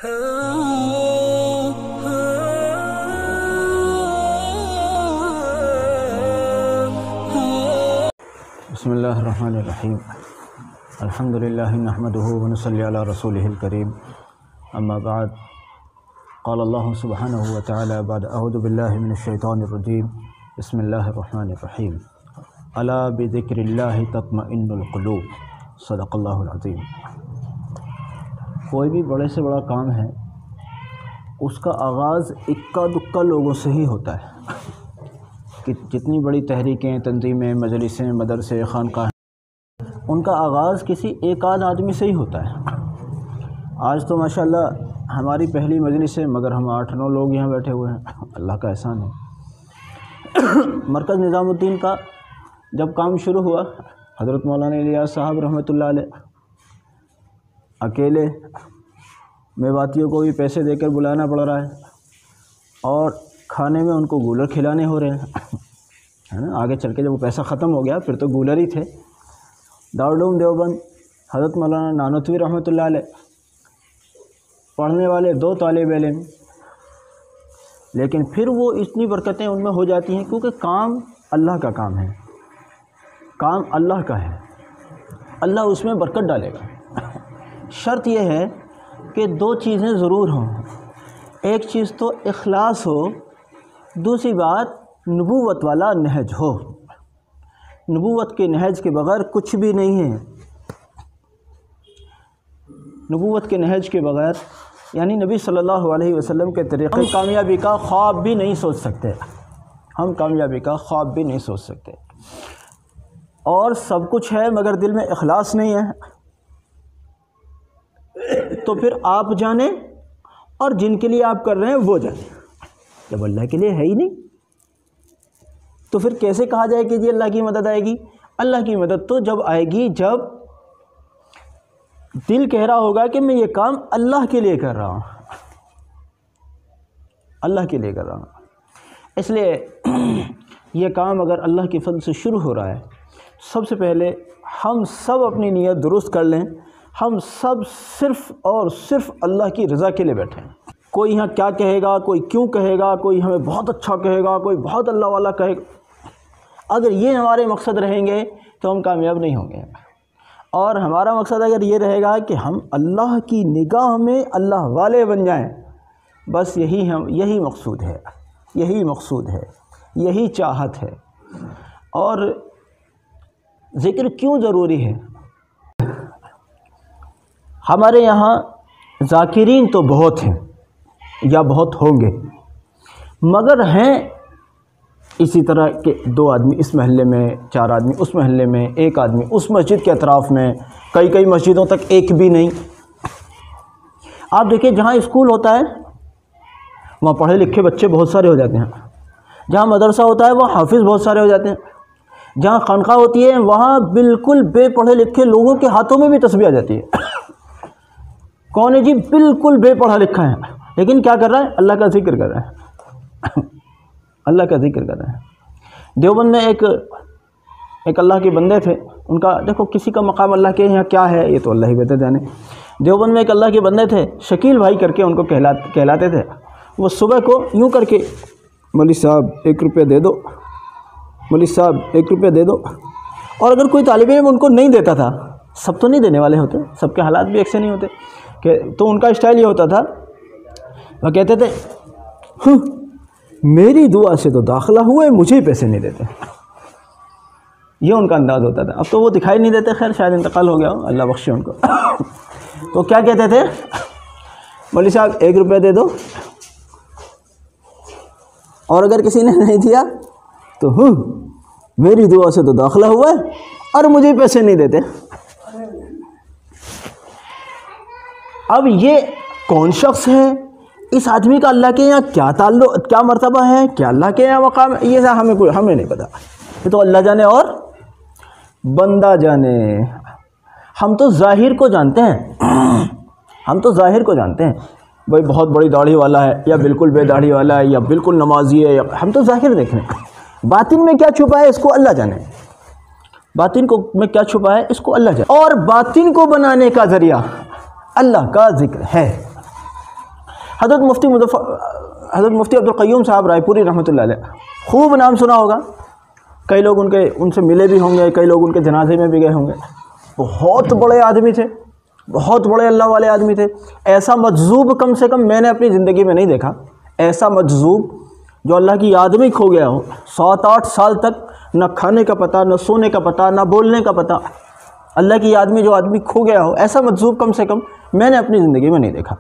بسم اللہ الرحمن الرحیم الحمدللہ نحمدہ ونصلی علی رسولہ الکریم اما بعد قال اللہ سبحانہ وتعالی بعد اعوذ باللہ من الشیطان الرجیم بسم اللہ الرحمن الرحیم الا بذکر اللہ تطمئن القلوب صدق اللہ العظیم۔ کوئی بھی بڑے سے بڑا کام ہے اس کا آغاز اکا دکا لوگوں سے ہی ہوتا ہے کہ جتنی بڑی تحریکیں، تنظیمیں، مجلسیں، مدرسے، خانقاہیں، ان کا آغاز کسی ایک آدھ آدمی سے ہی ہوتا ہے۔ آج تو ماشاءاللہ ہماری پہلی مجلس ہے مگر ہم 8-9 لوگ یہاں بیٹھے ہوئے ہیں، اللہ کا احسان ہے۔ مرکز نظام الدین کا جب کام شروع ہوا، حضرت مولانا الیاس صاحب رحمۃ اللہ علیہ اکیلے میواتیوں کو بھی پیسے دے کر بلانا پڑ رہا ہے اور کھانے میں ان کو گولر کھلانے ہو رہے ہیں، ہے نا۔ آگے چل کے جب وہ پیسہ ختم ہو گیا پھر تو گولر ہی تھے۔ دارالعلوم دیوبند حضرت مولانا نانوتوی رحمۃ اللہ علیہ پڑھنے والے 2 طالب علم، لیکن پھر وہ اتنی برکتیں ان میں ہو جاتی ہیں کیونکہ کام اللہ کا کام ہے، کام اللہ کا ہے، اللہ اس میں برکت ڈالے گا۔ شرط یہ ہے کہ 2 چیزیں ضرور ہوں، ایک چیز تو اخلاص ہو، دوسری بات نبوت والا نہج ہو۔ نبوت کے نہج کے بغیر کچھ بھی نہیں ہے۔ نبوت کے نہج کے بغیر یعنی نبی صلی اللہ علیہ وسلم کے طریقے، ہم کامیابی کا خواب بھی نہیں سوچ سکتے، ہم کامیابی کا خواب بھی نہیں سوچ سکتے۔ اور سب کچھ ہے مگر دل میں اخلاص نہیں ہے تو پھر آپ جانیں اور جن کے لیے آپ کر رہے ہیں وہ جانیں۔ جب اللہ کے لیے ہے ہی نہیں تو پھر کیسے کہا جائے کہ جی اللہ کی مدد آئے گی؟ اللہ کی مدد تو جب آئے گی جب دل کہہ رہا ہوگا کہ میں یہ کام اللہ کے لیے کر رہا ہوں، اللہ کے لیے کر رہا ہوں۔ اس لیے یہ کام اگر اللہ کے فضل سے شروع ہو رہا ہے، سب سے پہلے ہم سب اپنی نیت درست کر لیں، ہم سب صرف اور صرف اللہ کی رضا کے لیے بیٹھیں۔ کوئی یہاں کیا کہے گا، کوئی کیوں کہے گا، کوئی ہمیں بہت اچھا کہے گا، کوئی بہت اللہ والا کہے گا، اگر یہ ہمارے مقصد رہیں گے تو ہم کامیاب نہیں ہوں گے۔ اور ہمارا مقصد اگر یہ رہے گا کہ ہم اللہ کی نگاہ میں اللہ والے بن جائیں، بس یہی مقصود ہے، یہی مقصود ہے، یہی چاہت ہے۔ اور ذکر کیوں ضروری ہے؟ ہمارے یہاں ذاکرین تو بہت ہیں یا بہت ہوں گے، مگر ہیں اسی طرح کے 2 آدمی اس محلے میں، 4 آدمی اس محلے میں، 1 آدمی اس مسجد کے اطراف میں، کئی مسجدوں تک ایک بھی نہیں۔ آپ دیکھیں جہاں اسکول ہوتا ہے وہاں پڑھے لکھے بچے بہت سارے ہو جاتے ہیں، جہاں مدرسہ ہوتا ہے وہاں حافظ بہت سارے ہو جاتے ہیں، جہاں خانقاہ ہوتی ہے وہاں بالکل بے پڑھے لکھے لوگوں کے ہاتھوں میں بھی تسبیح آ جاتی ہے۔ کون ہے جی؟ بالکل بے پڑھا لکھا ہے لیکن کیا کر رہا ہے؟ اللہ کا ذکر کر رہا ہے، اللہ کا ذکر کر رہا ہے۔ دیوبند میں ایک اللہ کے بندے تھے، ان کا دیکھو کسی کا مقام اللہ کے یہاں کیا ہے یہ تو اللہ ہی بہتر جانے۔ دیوبند میں ایک اللہ کے بندے تھے، شکیل بھائی کر کے ان کو کہلاتے تھے۔ وہ صبح کو یوں کر کے مولوی صاحب 1 روپیہ دے دو، مولوی صاحب 1 روپیہ دے دو۔ اور اگر کوئی طالب علم ان کو نہیں دیتا تھا، سب تو نہیں دینے والے ہوتے، سب کے حالات بھی ایک سے نہیں ہوتے، تو ان کا اسٹائل یہ ہوتا تھا، وہ کہتے تھے میری دعا سے تو داخلہ ہوئے، مجھے ہی پیسے نہیں دیتے۔ یہ ان کا انداز ہوتا تھا۔ اب تو وہ دکھائی نہیں دیتے، خیر شاید انتقال ہو گیا ہو، اللہ بخشے ان کو۔ تو کیا کہتے تھے؟ مولوی صاحب 1 روپیہ دے دو، اور اگر کسی نے نہیں دیا تو میری دعا سے تو داخلہ ہوا ہے اور مجھے ہی پیسے نہیں دیتے۔ اب یہ کون شخص ہے؟ اس آدمی کا اللہ کے یہاں کیا تعلق، کیا مرتبہ ہے، کیا اللہ کے یہاں مقام ہے، یہ ہمیں نہیں پتہ، یہ تو اللہ جانے اور بندہ جانے۔ ہم تو ظاہر کو جانتے ہیں، ہم تو ظاہر کو جانتے ہیں، بھائی بہت بڑی داڑھی والا ہے یا بالکل بے داڑھی والا ہے یا بالکل نمازی ہے، ہم تو ظاہر دیکھ رہے ہیں۔ باطن میں کیا چھپا ہے اس کو اللہ جانے، باطن کو میں کیا چھپا ہے اس کو اللہ جانے۔ اور باطن کو بنانے کا ذریعہ اللہ کا ذکر ہے، حضرت مفتی عبدالقیوم صاحب رائے پوری رحمۃ اللہ علیہ، خوب نام سنا ہوگا، کئی لوگ ان سے ملے بھی ہوں گے، کئی لوگ ان کے جنازے میں بھی گئے ہوں گے۔ بہت بڑے آدمی تھے، بہت بڑے اللہ والے آدمی تھے۔ ایسا مجذوب کم سے کم میں نے اپنی زندگی میں نہیں دیکھا، ایسا مجذوب جو اللہ کی یاد میں کھو گیا ہو، 7-8 سال تک نہ کھانے کا پتہ، نہ سونے کا پتہ، نہ بولنے کا پتہ، اللہ کی یاد میں جو آدمی کھو گیا ہو، ایسا مجذوب کم سے کم میں نے اپنی زندگی میں نہیں دیکھا۔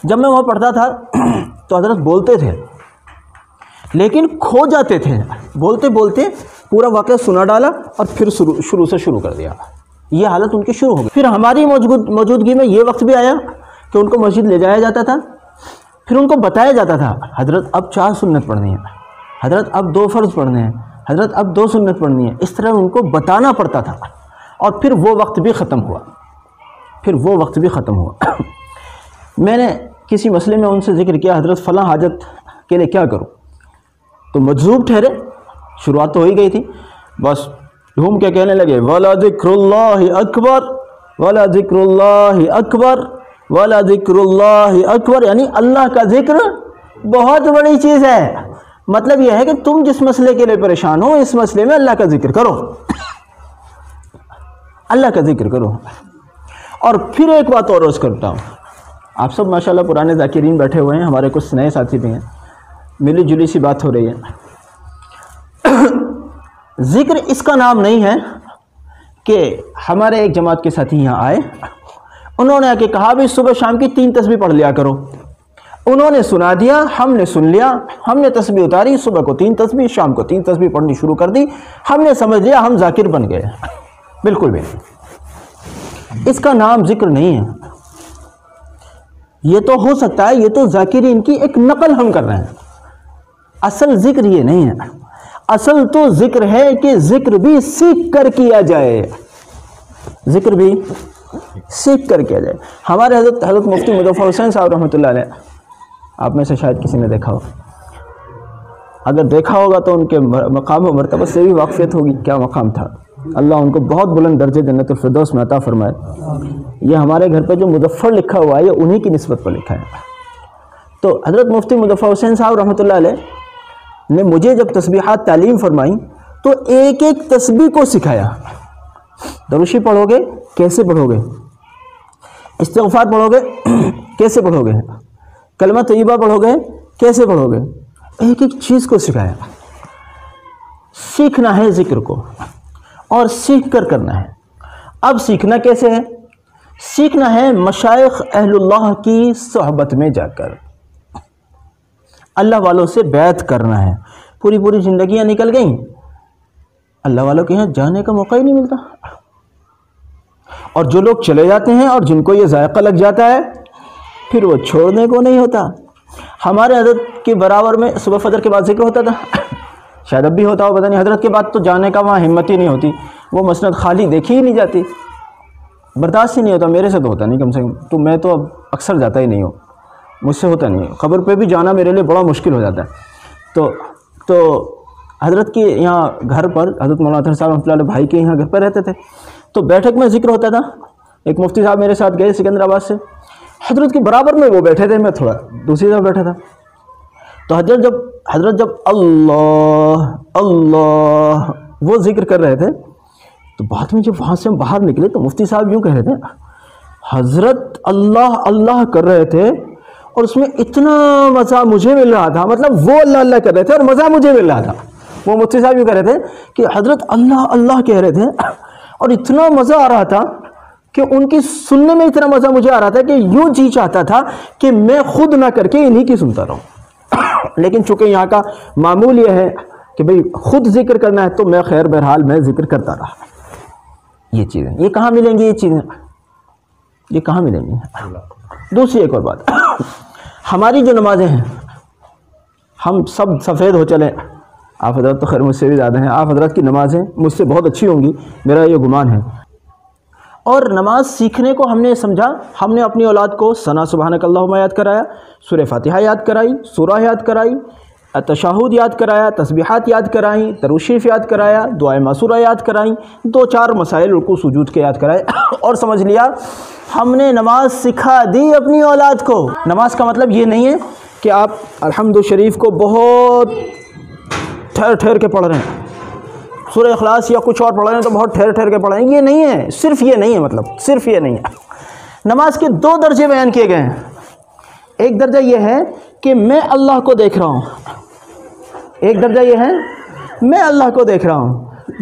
جب میں وہاں پڑھتا تھا تو حضرت بولتے تھے لیکن کھو جاتے تھے، بولتے بولتے پورا واقعہ سنا ڈالا اور پھر شروع سے شروع کر دیا، یہ حالت ان کی شروع ہو گئی۔ پھر ہماری موجودگی میں یہ وقت بھی آیا کہ ان کو مسجد لے جایا جاتا تھا، پھر ان کو بتایا جاتا تھا حضرت اب 4 سنت پڑھنی ہے، حضرت اب 2 فرض پڑھنے ہیں، حضرت اب 2 سنت پڑھنی ہے، اس طرح ان کو بتانا پڑتا تھا۔ اور پھر وہ وقت بھی ختم ہوا، میں نے کسی مسئلے میں ان سے ذکر کیا حضرت فلاں حاجت کے لیے کیا کروں، تو مجذوب ٹھہرے، شروعات تو ہو ہی گئی تھی، بس گھوم کے کہنے لگے وَلَا ذِكْرُ اللَّهِ أَكْبَرُ وَلَا ذِكْرُ اللَّهِ أَكْبَرُ وَلَا ذِكْرُ اللَّهِ أَكْبَرُ، یعنی اللہ کا ذکر بہت بڑی چیز ہے۔ مطلب یہ ہے کہ تم جس مسئلے کے لیے پریشان ہو، اس مسئلے میں اللہ کا ذکر کرو، اللہ کا ذکر کرو۔ اور پھر ایک بات اور عرض کرتا ہوں، آپ سب ماشاءاللہ پرانے ذاکرین بیٹھے ہوئے ہیں، ہمارے کچھ نئے ساتھی بھی ہیں، ملی جلی سی بات ہو رہی ہے۔ ذکر اس کا نام نہیں ہے کہ ہمارے ایک جماعت کے ساتھی یہاں آئے، انہوں نے آ کے کہا بھی صبح شام کی 3 تسبیح پڑھ لیا کرو، انہوں نے سنا دیا، ہم نے سن لیا، ہم نے تسبیح اتاری، صبح کو 3 تسبیح، شام کو 3 تسبیح پڑھنی شروع کر دی، ہم نے سمجھ لیا ہم ذاکر بن گئے۔ بالکل بھی نہیں، اس کا نام ذکر نہیں ہے۔ یہ تو ہو سکتا ہے، یہ تو ذاکرین کی ایک نقل ہم کر رہے ہیں، اصل ذکر یہ نہیں ہے۔ اصل تو ذکر ہے کہ ذکر بھی سیکھ کر کیا جائے، ذکر بھی سیکھ کر کیا جائے۔ ہمارے حضرت مفتی مظفر حسین صاحب رحمۃ اللہ علیہ، آپ میں سے شاید کسی نے دیکھا ہو، اگر دیکھا ہوگا تو ان کے مقام و مرتبہ سے بھی واقفیت ہوگی، کیا مقام تھا، اللہ ان کو بہت بلند درجے جنت الفردوس میں عطا فرمائے۔ یہ ہمارے گھر پہ جو مظفر لکھا ہوا ہے یہ انہی کی نسبت پر لکھا ہے۔ تو حضرت مفتی مظفر حسین صاحب رحمۃ اللہ علیہ نے مجھے جب تسبیحات تعلیم فرمائیں تو ایک ایک تسبیح کو سکھایا، دروشی پڑھو گے کیسے پڑھو گے، استغفار پڑھو گے کیسے پڑھو گے، کلمہ طیبہ پڑھو گے کیسے پڑھو گے، ایک ایک چیز کو سکھایا۔ سیکھنا ہے ذکر کو اور سیکھ کر کرنا ہے۔ اب سیکھنا کیسے ہے؟ سیکھنا ہے مشائخ اہل اللہ کی صحبت میں جا کر، اللہ والوں سے بیعت کرنا ہے۔ پوری زندگیاں نکل گئیں، اللہ والوں کے یہاں جانے کا موقع ہی نہیں ملتا، اور جو لوگ چلے جاتے ہیں اور جن کو یہ ذائقہ لگ جاتا ہے پھر وہ چھوڑنے کو نہیں ہوتا۔ ہمارے حضرت کے برابر میں صبح فجر کے بعد ذکر ہوتا تھا، شاید اب بھی ہوتا ہو، پتہ نہیں، حضرت کے بعد تو جانے کا وہاں ہمت ہی نہیں ہوتی، وہ مسند خالی دیکھی ہی نہیں جاتی، برداشت ہی نہیں ہوتا، میرے سے تو ہوتا نہیں کم سے کم، تو میں تو اب اکثر جاتا ہی نہیں ہوں، مجھ سے ہوتا نہیں ہے، قبر پہ بھی جانا میرے لیے بڑا مشکل ہو جاتا ہے۔ تو حضرت کے یہاں گھر پر، حضرت مولانا اطہر صاحب رحمۃ اللہ علیہ بھائی کے یہاں گھر پر رہتے تھے، تو بیٹھک میں ذکر ہوتا تھا، ایک مفتی صاحب میرے ساتھ گئے سکندر آباد سے، حضرت کے برابر میں وہ بیٹھے تھے، میں تھوڑا دوسری طرف بیٹھا تھا، تو حضرت جب اللہ اللہ وہ ذکر کر رہے تھے، تو بعد میں جب وہاں سے ہم باہر نکلے تو مفتی صاحب یوں کہہ رہے تھے، حضرت اللہ اللہ کر رہے تھے اور اس میں اتنا مزہ مجھے مل رہا تھا، مطلب وہ اللہ اللہ کر رہے تھے اور مزہ مجھے مل رہا تھا۔ وہ مفتی صاحب یوں کہہ رہے تھے کہ حضرت اللہ اللہ کہہ رہے تھے اور اتنا مزہ آ رہا تھا کہ ان کی سننے میں اتنا مزہ مجھے آ رہا تھا کہ یوں جی چاہتا تھا کہ میں خود نہ کر کے انہی کی سنتا رہوں، لیکن چونکہ یہاں کا معمول یہ ہے کہ بھئی خود ذکر کرنا ہے، تو میں خیر بہرحال میں ذکر کرتا رہا۔ یہ چیزیں یہ کہاں ملیں گی، یہ چیزیں یہ کہاں ملیں گی؟ دوسری ایک اور بات، ہماری جو نمازیں ہیں، ہم سب سفید ہو چلیں، آپ حضرت تو خیر مجھ سے بھی زیادہ ہیں، آپ حضرت کی نمازیں مجھ سے بہت اچھی ہوں گی، میرا یہ گمان ہے۔ اور نماز سیکھنے کو ہم نے سمجھا، ہم نے اپنی اولاد کو ثنا سبحانک اللہم یاد کرایا، سورہ فاتحہ یاد کرائی، سورہ یاد کرائی، تشہد یاد کرایا، تسبیحات یاد کرائیں، درود شریف یاد کرایا، دعائے معصورہ یاد کرائیں، 2-4 مسائل رکوع سجود کے یاد کرائے اور سمجھ لیا ہم نے نماز سکھا دی اپنی اولاد کو۔ نماز کا مطلب یہ نہیں ہے کہ آپ الحمد شریف کو بہت ٹھہر ٹھہر کے پڑھ رہے ہیں، سورہ اخلاص یا کچھ اور پڑھ رہے ہیں تو بہت ٹھہر ٹھہر کے پڑھ رہے ہیں، یہ نہیں ہے، صرف یہ نہیں ہے، مطلب صرف یہ نہیں ہے۔ نماز کے 2 درجے بیان کیے گئے ہیں۔ ایک درجہ یہ ہے کہ میں اللہ کو دیکھ رہا ہوں، ایک درجہ یہ ہے میں اللہ کو دیکھ رہا ہوں،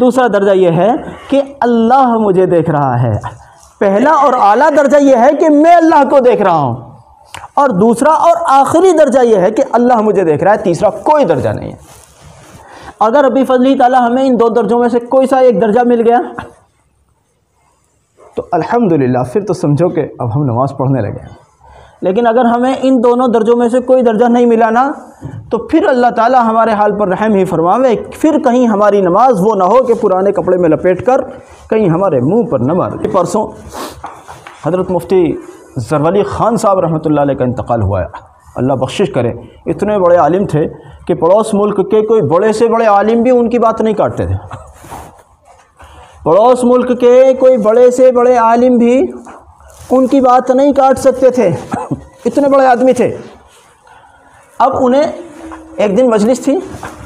دوسرا درجہ یہ ہے کہ اللہ مجھے دیکھ رہا ہے۔ پہلا اور اعلیٰ درجہ یہ ہے کہ میں اللہ کو دیکھ رہا ہوں، اور دوسرا اور آخری درجہ یہ ہے کہ اللہ مجھے دیکھ رہا ہے، تیسرا کوئی درجہ نہیں ہے۔ اگر ربی فضلی تعالیٰ ہمیں ان 2 درجوں میں سے کوئی سا ایک درجہ مل گیا تو الحمدللہ، پھر تو سمجھو کہ اب ہم نماز پڑھنے لگے ہیں۔ لیکن اگر ہمیں ان دونوں درجوں میں سے کوئی درجہ نہیں ملا نا، تو پھر اللہ تعالیٰ ہمارے حال پر رحم ہی فرماوے، پھر کہیں ہماری نماز وہ نہ ہو کہ پرانے کپڑے میں لپیٹ کر کہیں ہمارے منہ پر نہ مار دے۔ پرسوں حضرت مفتی زرولی خان صاحب رحمۃ اللہ علیہ کا انتقال ہوا ہے، اللہ بخشش کرے۔ اتنے بڑے عالم تھے کہ پڑوس ملک کے کوئی بڑے سے بڑے عالم بھی ان کی بات نہیں کاٹتے تھے، پڑوس ملک کے کوئی بڑے سے بڑے عالم بھی ان کی بات نہیں کاٹ سکتے تھے، اتنے بڑے آدمی تھے۔ اب انہیں ایک دن مجلس تھی،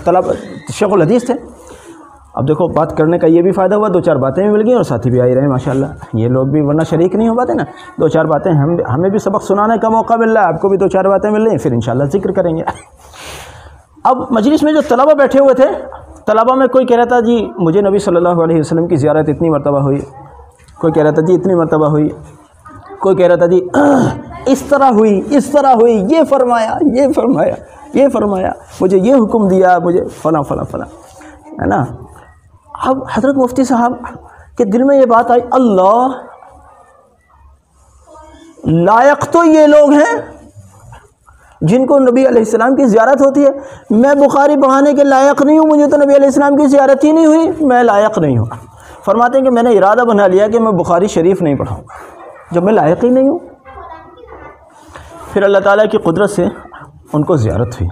طلبہ شیخ الحدیث تھے۔ اب دیکھو بات کرنے کا یہ بھی فائدہ ہوا، 2-4 باتیں بھی مل گئیں اور ساتھی بھی آئی رہے ماشاءاللہ، یہ لوگ بھی ورنہ شریک نہیں ہو پاتے نا، 2-4 باتیں ہمیں بھی سبق سنانے کا موقع مل رہا ہے، آپ کو بھی 2-4 باتیں مل رہی ہیں، پھر انشاءاللہ ذکر کریں گے۔ اب مجلس میں جو طلبہ بیٹھے ہوئے تھے، طلبہ میں کوئی کہہ رہا تھا جی مجھے نبی صلی اللہ علیہ وسلم کی زیارت اتنی مرتبہ ہوئی، کوئی کہہ رہا تھا جی اتنی مرتبہ ہوئی، کوئی کہہ رہا تھا جی اس طرح ہوئی، اس طرح ہوئی، یہ فرمایا، یہ فرمایا، یہ فرمایا، مجھے یہ حکم دیا، مجھے فلاں فلاں فلاں، ہے نا۔ اب حضرت مفتی صاحب کے دل میں یہ بات آئی، اللہ، لائق تو یہ لوگ ہیں جن کو نبی علیہ السلام کی زیارت ہوتی ہے، میں بخاری پڑھانے کے لائق نہیں ہوں، مجھے تو نبی علیہ السلام کی زیارت ہی نہیں ہوئی، میں لائق نہیں ہوں۔ فرماتے ہیں کہ میں نے ارادہ بنا لیا کہ میں بخاری شریف نہیں پڑھاؤں گا جب میں لائق ہی نہیں ہوں۔ پھر اللہ تعالیٰ کی قدرت سے ان کو زیارت ہوئی،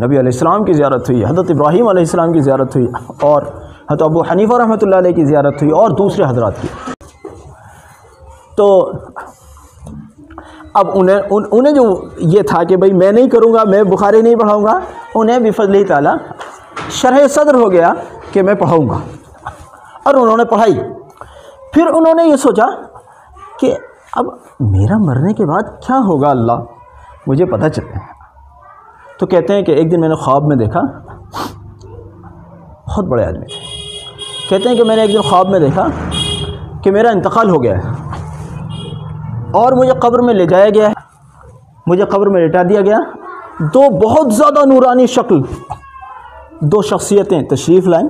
نبی علیہ السلام کی زیارت ہوئی، حضرت ابراہیم علیہ السلام کی زیارت ہوئی، اور حضرت ابو حنیفہ رحمۃ اللہ علیہ کی زیارت ہوئی، اور دوسرے حضرات کی۔ تو اب انہیں جو یہ تھا کہ بھئی میں نہیں کروں گا، میں بخاری نہیں پڑھاؤں گا، انہیں بفضل تعالیٰ شرح صدر ہو گیا کہ میں پڑھاؤں گا، اور انہوں نے پڑھائی۔ پھر انہوں نے یہ سوچا کہ اب میرا مرنے کے بعد کیا ہوگا، اللہ مجھے پتہ چلے۔ تو کہتے ہیں کہ ایک دن میں نے خواب میں دیکھا، بہت بڑے آدمی تھے، کہتے ہیں کہ میں نے ایک دن خواب میں دیکھا کہ میرا انتقال ہو گیا ہے اور مجھے قبر میں لے جایا گیا ہے، مجھے قبر میں لٹا دیا گیا۔ 2 بہت زیادہ نورانی شکل 2 شخصیتیں تشریف لائیں،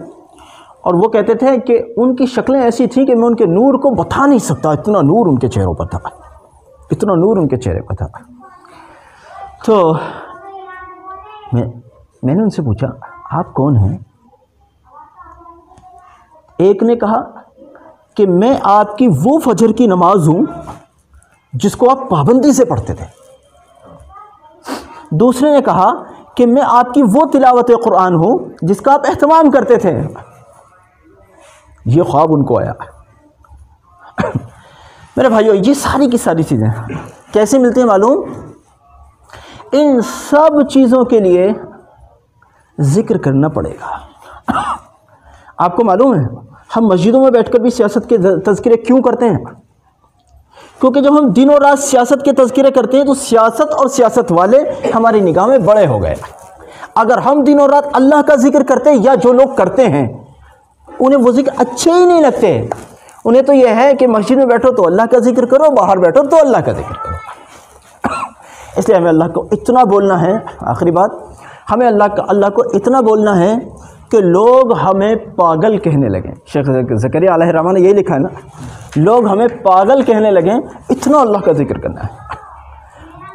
اور وہ کہتے تھے کہ ان کی شکلیں ایسی تھیں کہ میں ان کے نور کو بتا نہیں سکتا، اتنا نور ان کے چہروں پر تھا، اتنا نور ان کے چہرے پر تھا۔ تو میں نے ان سے پوچھا آپ کون ہیں؟ ایک نے کہا کہ میں آپ کی وہ فجر کی نماز ہوں جس کو آپ پابندی سے پڑھتے تھے۔ دوسرے نے کہا کہ میں آپ کی وہ تلاوت قرآن ہوں جس کا آپ اہتمام کرتے تھے۔ یہ خواب ان کو آیا۔ میرے بھائیو، یہ ساری کی ساری چیزیں کیسے ملتی ہیں معلوم؟ ان سب چیزوں کے لیے ذکر کرنا پڑے گا۔ آپ کو معلوم ہے ہم مسجدوں میں بیٹھ کر بھی سیاست کے تذکرے کیوں کرتے ہیں؟ کیونکہ جب ہم دن اور رات سیاست کے تذکرے کرتے ہیں تو سیاست اور سیاست والے ہماری نگاہ میں بڑے ہو گئے۔ اگر ہم دن اور رات اللہ کا ذکر کرتے یا جو لوگ کرتے ہیں انہیں وہ ذکر اچھے ہی نہیں لگتے، انہیں تو یہ ہے کہ مسجد میں بیٹھو تو اللہ کا ذکر کرو، باہر بیٹھو تو اللہ کا ذکر کرو۔ اس لیے ہمیں اللہ کو اتنا بولنا ہے، آخری بات، ہمیں اللہ کو اتنا بولنا ہے کہ لوگ ہمیں پاگل کہنے لگیں۔ شیخ زکریا علیہ الرحمٰن نے یہی لکھا ہے نا، لوگ ہمیں پاگل کہنے لگیں، اتنا اللہ کا ذکر کرنا ہے۔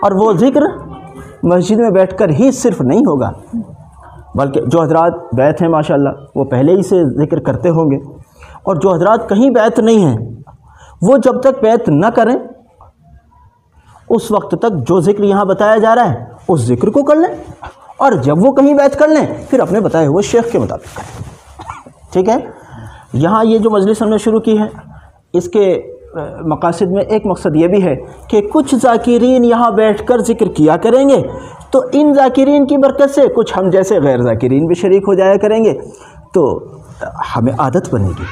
اور وہ ذکر مسجد میں بیٹھ کر ہی صرف نہیں ہوگا، بلکہ جو حضرات بیت ہیں ماشاءاللہ وہ پہلے ہی سے ذکر کرتے ہوں گے، اور جو حضرات کہیں بیت نہیں ہیں وہ جب تک بیت نہ کریں اس وقت تک جو ذکر یہاں بتایا جا رہا ہے اس ذکر کو کر لیں، اور جب وہ کہیں بیعت کر لیں پھر اپنے بتائے ہوئے شیخ کے مطابق کریں. ٹھیک ہے. یہاں یہ جو مجلس ہم نے شروع کی ہے اس کے مقاصد میں ایک مقصد یہ بھی ہے کہ کچھ ذاکرین یہاں بیٹھ کر ذکر کیا کریں گے تو ان ذاکرین کی برکت سے کچھ ہم جیسے غیر ذاکرین بھی شریک ہو جایا کریں گے تو ہمیں عادت بنے گی.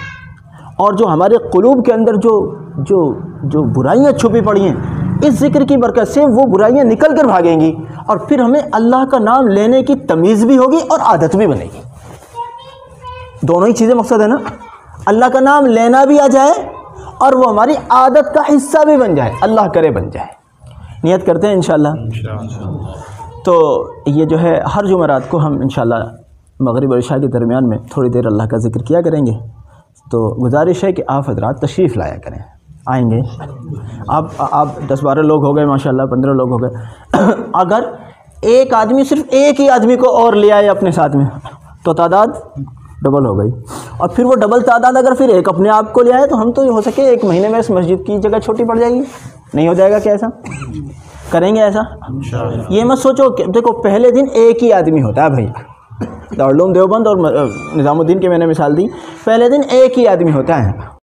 اور جو ہمارے قلوب کے اندر جو برائیاں چھپی پڑی ہیں اس ذکر کی برکت سے وہ برائیاں نکل کر بھاگیں گی اور پھر ہمیں اللہ کا نام لینے کی تمیز بھی ہوگی اور عادت بھی بنے گی. دونوں ہی چیزیں مقصد ہے نا, اللہ کا نام لینا بھی آ جائے اور وہ ہماری عادت کا حصہ بھی بن جائے, اللہ کرے بن جائے. نیت کرتے ہیں انشاءاللہ. تو یہ جو ہے ہر جمعرات کو ہم انشاءاللہ مغرب اور عشاء کے درمیان میں تھوڑی دیر اللہ کا ذکر کیا کریں گے. تو گزارش ہے کہ آپ حضرات تشریف لایا کریں. آئیں گے آپ 10-12 لوگ ہو گئے ماشاءاللہ, 15 لوگ ہو گئے. اگر ایک آدمی صرف ایک ہی آدمی کو اور لے آئے اپنے ساتھ میں تو تعداد ڈبل ہو گئی. اور پھر وہ ڈبل تعداد اگر پھر ایک اپنے آپ کو لے آئے تو ہم تو ہو سکے ایک مہینے میں اس مسجد کی جگہ چھوٹی پڑ جائے گی. نہیں ہو جائے گا کیا ایسا کریں گے؟ ایسا یہ مت سوچو کہ دیکھو پہلے دن ایک ہی آدمی ہوتا ہے بھائی. دارالعلوم دیوبند اور نظام الدین کے میں نے مثال دی, پہلے دن ایک ہی آدمی ہوتا ہے.